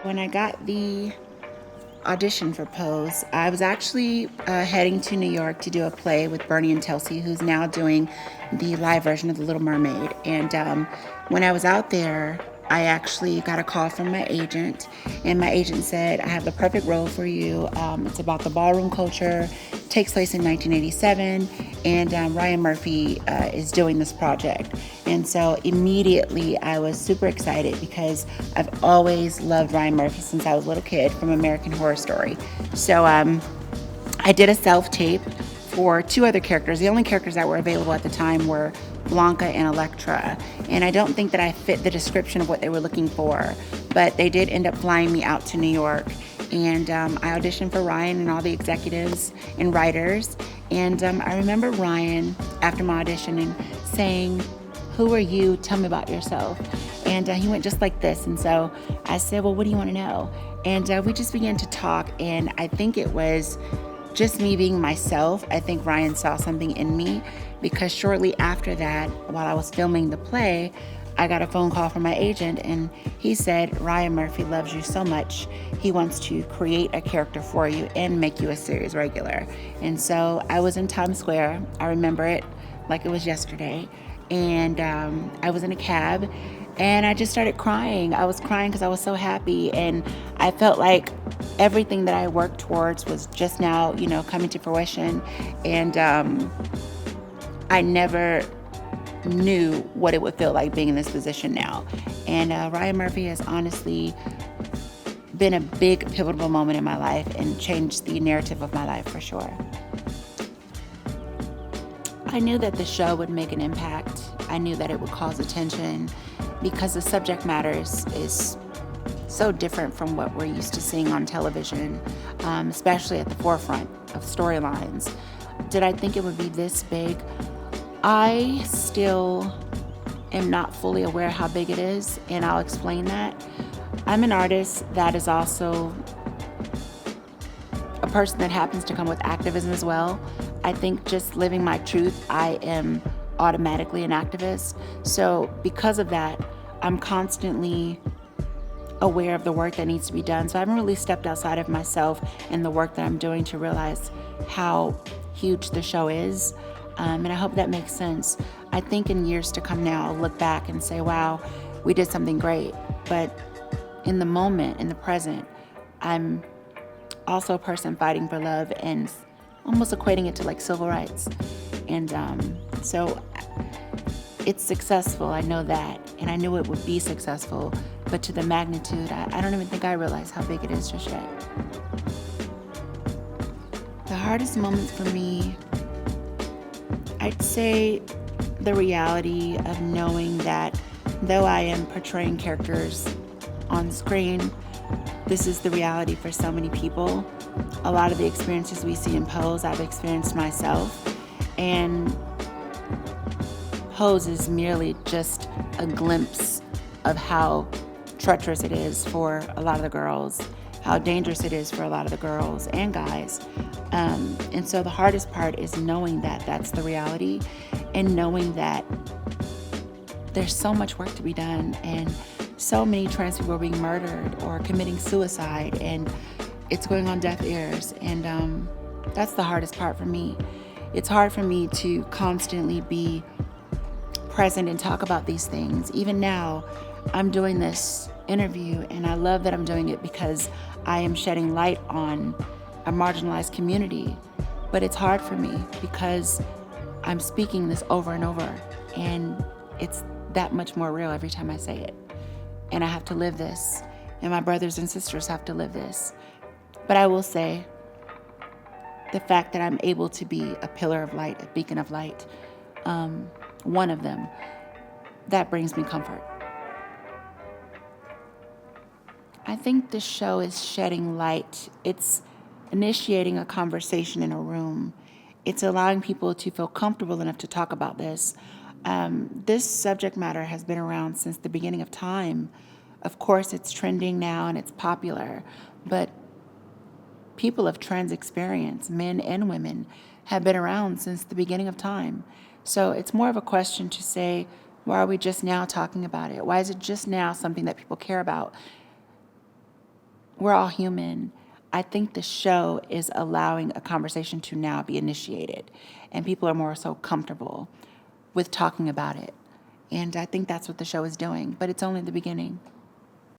When I got the audition for Pose, I was actually heading to New York to do a play with Bernie and Telsey, who's now doing the live version of The Little Mermaid. And when I was out there, I actually got a call from my agent, and my agent said, I have the perfect role for you. It's about the ballroom culture, takes place in 1987, and Ryan Murphy is doing this project. And so immediately I was super excited because I've always loved Ryan Murphy since I was a little kid from American Horror Story. So I did a self tape for two other characters. The only characters that were available at the time were Blanca and Electra. And I don't think that I fit the description of what they were looking for, but they did end up flying me out to New York. And I auditioned for Ryan and all the executives and writers. And I remember Ryan, after my auditioning, saying, "Who are you? Tell me about yourself." And he went just like this. And so I said, "Well, what do you want to know?" And we just began to talk. And I think it was just me being myself. I think Ryan saw something in me because shortly after that, while I was filming the play, I got a phone call from my agent, and he said, "Ryan Murphy loves you so much, he wants to create a character for you and make you a series regular." And so I was in Times Square. I remember it like it was yesterday. And I was in a cab, and I just started crying. I was crying because I was so happy, and I felt like everything that I worked towards was just now, coming to fruition. And I never knew what it would feel like being in this position now. And Ryan Murphy has honestly been a big pivotal moment in my life and changed the narrative of my life for sure. I knew that the show would make an impact. I knew that it would cause attention because the subject matter is so different from what we're used to seeing on television, especially at the forefront of storylines. Did I think it would be this big? I still am not fully aware how big it is, and I'll explain that. I'm an artist that is also a person that happens to come with activism as well. I think just living my truth, I am automatically an activist. So because of that, I'm constantly aware of the work that needs to be done. So I haven't really stepped outside of myself and the work that I'm doing to realize how huge the show is. And I hope that makes sense. I think in years to come now, I'll look back and say, wow, we did something great. But in the moment, in the present, I'm also a person fighting for love and almost equating it to like civil rights. And so it's successful, I know that, and I knew it would be successful, but to the magnitude, I don't even think I realize how big it is just yet. The hardest moments for me, I'd say the reality of knowing that though I am portraying characters on screen, this is the reality for so many people. A lot of the experiences we see in Pose, I've experienced myself, and Pose is merely just a glimpse of how treacherous it is for a lot of the girls, how dangerous it is for a lot of the girls and guys. And so the hardest part is knowing that that's the reality, and knowing that there's so much work to be done, and so many trans people are being murdered or committing suicide, and it's going on deaf ears. And that's the hardest part for me. It's hard for me to constantly be present and talk about these things. Even now, I'm doing this interview, and I love that I'm doing it because I am shedding light on a marginalized community. But it's hard for me because I'm speaking this over and over, and it's that much more real every time I say it. And I have to live this, and my brothers and sisters have to live this. But I will say, the fact that I'm able to be a pillar of light, a beacon of light, one of them, that brings me comfort. I think the show is shedding light. It's initiating a conversation in a room. It's allowing people to feel comfortable enough to talk about this. This subject matter has been around since the beginning of time. Of course, it's trending now and it's popular, but people of trans experience, men and women, have been around since the beginning of time. So it's more of a question to say, why are we just now talking about it? Why is it just now something that people care about? we're all human. I think the show is allowing a conversation to now be initiated, and people are more so comfortable with talking about it. And I think that's what the show is doing, but it's only the beginning.